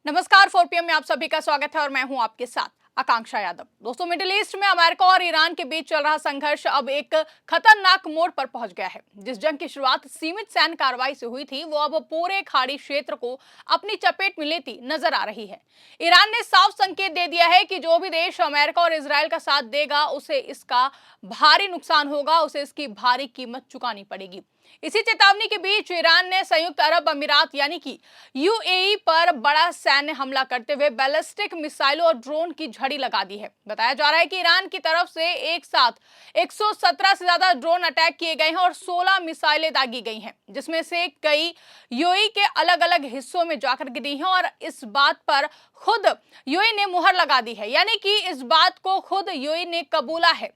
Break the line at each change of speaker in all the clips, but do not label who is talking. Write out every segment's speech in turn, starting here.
नमस्कार 4 पीएम में आप सभी का स्वागत है और मैं हूं आपके साथ आकांक्षा यादव। दोस्तों, मिडिल ईस्ट में अमेरिका और ईरान के बीच चल रहा संघर्ष अब एक खतरनाक मोड़ पर पहुंच गया है। जिस जंग की शुरुआत सीमित सैन्य कार्रवाई से हुई थी, वो अब पूरे खाड़ी क्षेत्र को अपनी चपेट में लेती नजर आ रही है। ईरान ने साफ संकेत दे दिया है कि जो भी देश अमेरिका और इसराइल का साथ देगा, उसे इसका भारी नुकसान होगा, उसे इसकी भारी कीमत चुकानी पड़ेगी। इसी चेतावनी के बीच ईरान ने संयुक्त अरब अमीरात यानी कि यूएई पर बड़ा सैन्य हमला करते हुए बैलिस्टिक मिसाइलों और ड्रोन की झड़ी लगा दी है। बताया जा रहा है कि ईरान की तरफ से एक साथ 117 से ज्यादा ड्रोन अटैक किए गए हैं और 16 मिसाइलें दागी गई हैं, जिसमें से कई यूएई के अलग अलग हिस्सों में जाकर गिरी हैं। और इस बात पर खुद यूएई ने मुहर लगा दी है, यानी कि इस बात को खुद यूएई ने कबूला है।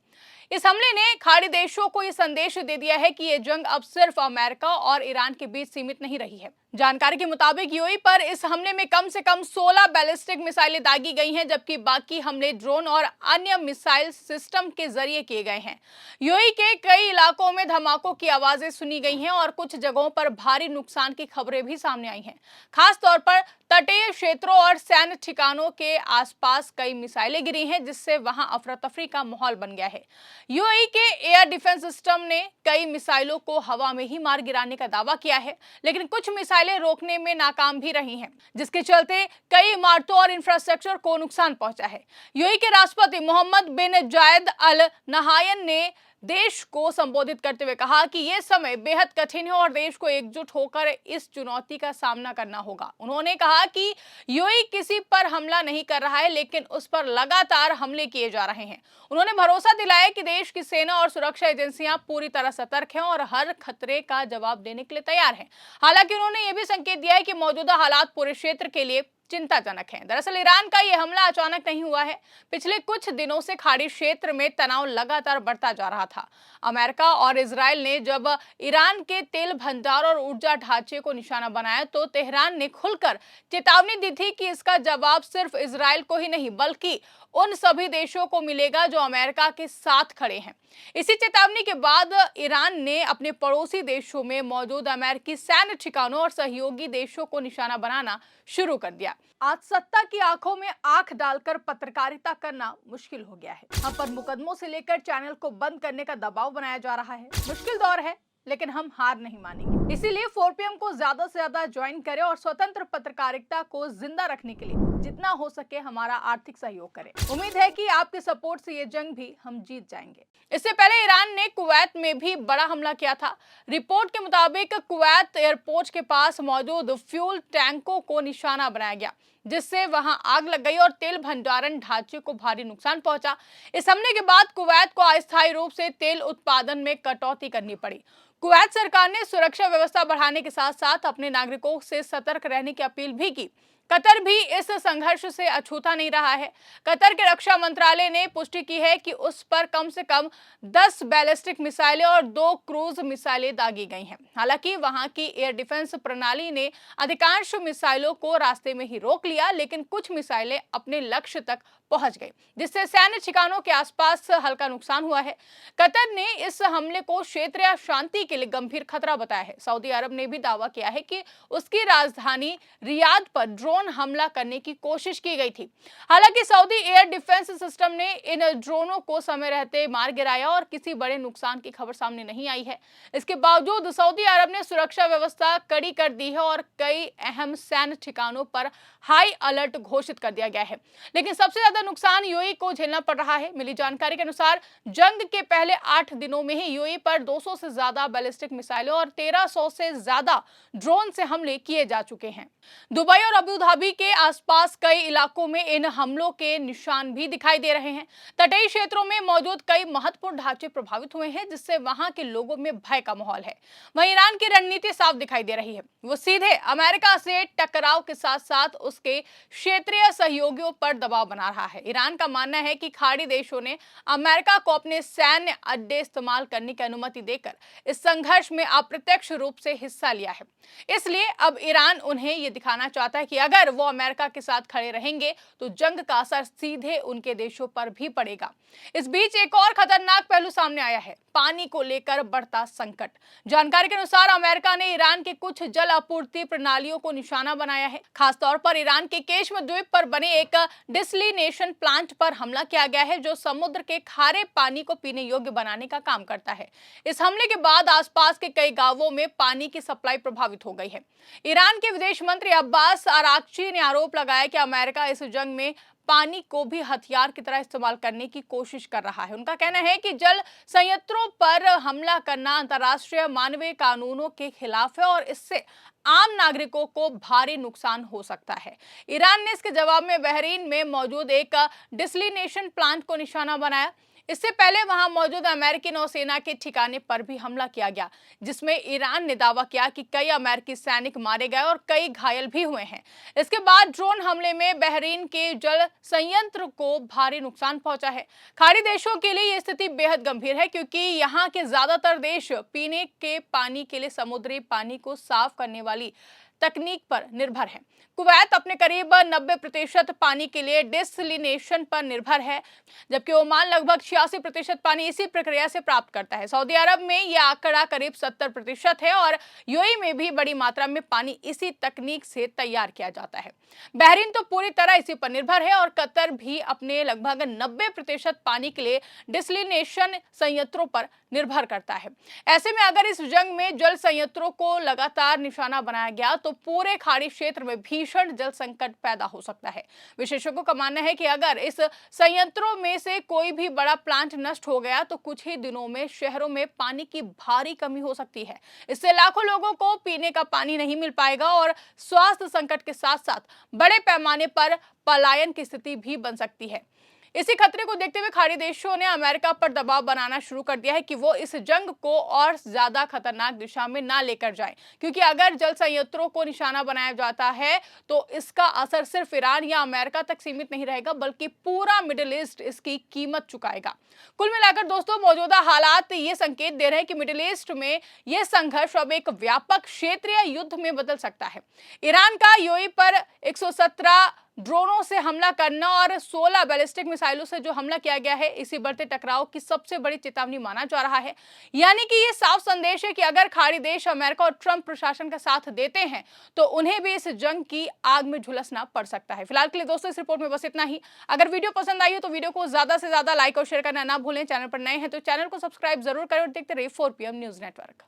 इस हमले ने खाड़ी देशों को यह संदेश दे दिया है कि यह जंग अब सिर्फ अमेरिका और ईरान के बीच सीमित नहीं रही है। जानकारी के मुताबिक यूएई पर इस हमले में कम से कम 16 बैलिस्टिक मिसाइलें दागी गई हैं, जबकि बाकी हमले ड्रोन और अन्य मिसाइल सिस्टम के जरिए किए गए हैं। यूएई के कई इलाकों में धमाकों की आवाजें सुनी गई हैं और कुछ जगहों पर भारी नुकसान की खबरें भी सामने आई हैं। खास तौर पर तटीय क्षेत्रों और सैन्य ठिकानों के आसपास कई मिसाइलें गिरी हैं, जिससे वहां अफरा तफरी का माहौल बन गया है। यूएई के एयर डिफेंस सिस्टम ने कई मिसाइलों को हवा में ही मार गिराने का दावा किया है, लेकिन कुछ मिसाइलें रोकने में नाकाम भी रही हैं, जिसके चलते कई इमारतों और इंफ्रास्ट्रक्चर को नुकसान पहुंचा है। यूएई के राष्ट्रपति मोहम्मद बिन जायद अल नहायन ने देश को संबोधित करते हुए कहा कि यह समय बेहद कठिन है और देश को एकजुट होकर इस चुनौती का सामना करना होगा। उन्होंने कहा कि यूएई किसी पर हमला नहीं कर रहा है, लेकिन उस पर लगातार हमले किए जा रहे हैं। उन्होंने भरोसा दिलाया कि देश की सेना और सुरक्षा एजेंसियां पूरी तरह सतर्क हैं और हर खतरे का जवाब देने के लिए तैयार हैं। हालांकि उन्होंने यह भी संकेत दिया है कि मौजूदा हालात पूरे क्षेत्र के लिए चिंताजनक है। दरअसल ईरान का यह हमला अचानक नहीं हुआ है। पिछले कुछ दिनों से खाड़ी क्षेत्र में तनाव लगातार बढ़ता जा रहा था। अमेरिका और इजराइल ने जब ईरान के तेल भंडार और ऊर्जा ढांचे को निशाना बनाया, तो तेहरान ने खुलकर चेतावनी दी थी कि इसका जवाब सिर्फ इजराइल को ही नहीं, बल्कि उन सभी देशों को मिलेगा जो अमेरिका के साथ खड़े हैं। इसी चेतावनी के बाद ईरान ने अपने पड़ोसी देशों में मौजूद अमेरिकी सैन्य ठिकानों और सहयोगी देशों को निशाना बनाना शुरू कर दिया। आज सत्ता की आंखों में आंख डालकर पत्रकारिता करना मुश्किल हो गया है। हम पर मुकदमों से लेकर चैनल को बंद करने का दबाव बनाया जा रहा है। मुश्किल दौर है, लेकिन हम हार नहीं मानेंगे। इसीलिए 4 पीएम को ज्यादा से ज्यादा ज्वाइन करें और स्वतंत्र पत्रकारिता को जिंदा रखने के लिए जितना हो सके हमारा आर्थिक सहयोग करें। उम्मीद है कि आपके सपोर्ट से ये जंग भी हम जीत जाएंगे। इससे पहले ईरान ने कुवैत में भी बड़ा हमला किया था। रिपोर्ट के मुताबिक कुवैत एयरपोर्ट के पास मौजूद फ्यूल टैंकों को निशाना बनाया गया, जिससे वहां आग लग गई और तेल भंडारण ढांचे को भारी नुकसान पहुंचा। इस हमले के बाद कुवैत को अस्थायी रूप से तेल उत्पादन में कटौती करनी पड़ी। कुवैत सरकार ने सुरक्षा व्यवस्था बढ़ाने के साथ साथ अपने नागरिकों से सतर्क रहने की अपील भी की। कतर भी इस संघर्ष से अछूता नहीं रहा है। कतर के रक्षा मंत्रालय ने पुष्टि की है कि उस पर कम से कम 10 बैलिस्टिक मिसाइलें और 2 क्रूज मिसाइलें दागी गई हैं। हालांकि वहां की एयर डिफेंस प्रणाली ने अधिकांश मिसाइलों को रास्ते में ही रोक लिया, लेकिन कुछ मिसाइलें अपने लक्ष्य तक पहुंच गई, जिससे सैन्य ठिकानों के आसपास हल्का नुकसान हुआ है। कतर ने इस हमले को क्षेत्रीय शांति के लिए गंभीर खतरा बताया है। सऊदी अरब ने भी दावा किया है कि उसकी राजधानी रियाद पर ड्रोन हमला करने की कोशिश की गई थी। हालांकि सऊदी एयर डिफेंस सिस्टम ने इन ड्रोनों को समय रहते मार गिराया और किसी बड़े नुकसान की खबर सामने नहीं आई है। इसके बावजूद सऊदी अरब ने सुरक्षा व्यवस्था कड़ी कर दी है और कई अहम सैन्य ठिकानों पर हाई अलर्ट घोषित कर दिया गया है। लेकिन सबसे ज्यादा नुकसान यूएई को झेलना पड़ रहा है। मिली जानकारी के अनुसार जंग के पहले 8 दिनों में ही यूएई पर 200 से ज्यादा बैलिस्टिक मिसाइलें और 1300 से ज्यादा ड्रोन से हमले किए जा चुके हैं। दुबई और अबू धाबी के आसपास कई इलाकों में इन हमलों के निशान भी दिखाई दे रहे हैं। तटीय क्षेत्रों में मौजूद कई महत्वपूर्ण ढांचे प्रभावित हुए हैं, जिससे वहां के लोगों में भय का माहौल है। वहीं ईरान की रणनीति साफ दिखाई दे रही है। वो सीधे अमेरिका से टकराव के साथ साथ उसके क्षेत्रीय सहयोगियों पर दबाव बना रहा है। ईरान का मानना है कि खाड़ी देशों ने अमेरिका को अपने सैन्य अड्डे इस्तेमाल करने की अनुमति देकर इस संघर्ष में अप्रत्यक्ष रूप से हिस्सा लिया है। इसलिए अब ईरान उन्हें ये दिखाना चाहता है कि अगर वो अमेरिका के साथ खड़े रहेंगे तो जंग का असर सीधे उनके देशों पर भी पड़ेगा। इस बीच एक और खतरनाक पहलू सामने आया है, पानी को लेकर बढ़ता संकट। जानकारी के अनुसार अमेरिका ने ईरान के कुछ जल आपूर्ति प्रणालियों को निशाना बनाया है। खासतौर पर ईरान के केश्म द्वीप पर बने एक डिसलिनेशन प्लांट पर हमला किया गया है, जो समुद्र के खारे पानी को पीने योग्य बनाने का काम करता है। इस हमले के बाद आसपास के कई गांवों में पानी की सप्लाई प्रभावित हो गई है। ईरान के विदेश मंत्री अब्बास अराक्ची ने आरोप लगाया कि अमेरिका इस जंग में पानी को भी हथियार की तरह इस्तेमाल करने की कोशिश कर रहा है। उनका कहना है कि जल संयंत्रों पर हमला करना अंतर्राष्ट्रीय मानवीय कानूनों के खिलाफ है और इससे आम नागरिकों को भारी नुकसान हो सकता है। ईरान ने इसके जवाब में बहरीन में मौजूद एक डिसलिनेशन प्लांट को निशाना बनाया। इससे पहले वहां मौजूद अमेरिकी नौसेना के ठिकाने पर भी हमला किया गया, जिसमें ईरान ने दावा किया कि कई अमेरिकी सैनिक मारे गए और कई घायल भी हुए हैं। इसके बाद ड्रोन हमले में बहरीन के जल संयंत्र को भारी नुकसान पहुंचा है। खाड़ी देशों के लिए यह स्थिति बेहद गंभीर है, क्योंकि यहाँ के ज्यादातर देश पीने के पानी के लिए समुद्री पानी को साफ करने वाली तकनीक पर निर्भर है। कुवैत अपने करीब 90% पानी के लिए डिसलिनेशन पर निर्भर है, जबकि ओमान लगभग 86% पानी इसी प्रक्रिया से प्राप्त करता है। सऊदी अरब में यह आंकड़ा करीब 70% है और यूएई में भी बड़ी मात्रा में पानी इसी तकनीक से तैयार किया जाता है। बहरीन तो पूरी तरह इसी पर निर्भर है और कतर भी अपने लगभग 90% पानी के लिए डिसलिनेशन संयंत्रों पर निर्भर करता है। ऐसे में अगर इस जंग में जल संयंत्रों को लगातार निशाना बनाया गया तो पूरे खाड़ी क्षेत्र में भीषण जल संकट पैदा हो सकता है। विशेषज्ञों का मानना है कि अगर इस संयंत्रों में से कोई भी बड़ा प्लांट नष्ट हो गया तो कुछ ही दिनों में शहरों में पानी की भारी कमी हो सकती है। इससे लाखों लोगों को पीने का पानी नहीं मिल पाएगा और स्वास्थ्य संकट के साथ साथ बड़े पैमाने पर पलायन की स्थिति भी बन सकती है। इसी खतरे को देखते हुए खाड़ी देशों ने अमेरिका पर दबाव बनाना शुरू कर दिया है कि वो इस जंग को और ज्यादा खतरनाक दिशा में ना लेकर जाए, क्योंकि अगर जल संयंत्रों को निशाना बनाया जाता है तो इसका असर सिर्फ ईरान या अमेरिका तक सीमित नहीं रहेगा, बल्कि पूरा मिडिल ईस्ट इसकी कीमत चुकाएगा। कुल मिलाकर दोस्तों, मौजूदा हालात ये संकेत दे रहे हैं कि मिडिल ईस्ट में यह संघर्ष अब एक व्यापक क्षेत्रीय युद्ध में बदल सकता है। ईरान का यूएई पर 117 ड्रोनों से हमला करना और 16 बैलिस्टिक मिसाइलों से जो हमला किया गया है, इसी बढ़ते टकराव की सबसे बड़ी चेतावनी माना जा रहा है। यानी कि ये साफ संदेश है कि अगर खाड़ी देश अमेरिका और ट्रंप प्रशासन का साथ देते हैं तो उन्हें भी इस जंग की आग में झुलसना पड़ सकता है। फिलहाल के लिए दोस्तों, इस रिपोर्ट में बस इतना ही। अगर वीडियो पसंद आई हो तो वीडियो को ज्यादा से ज्यादा लाइक और शेयर करना ना भूलें। चैनल पर नए हैं तो चैनल को सब्सक्राइब जरूर करें और देखते रहिए 4PM न्यूज नेटवर्क।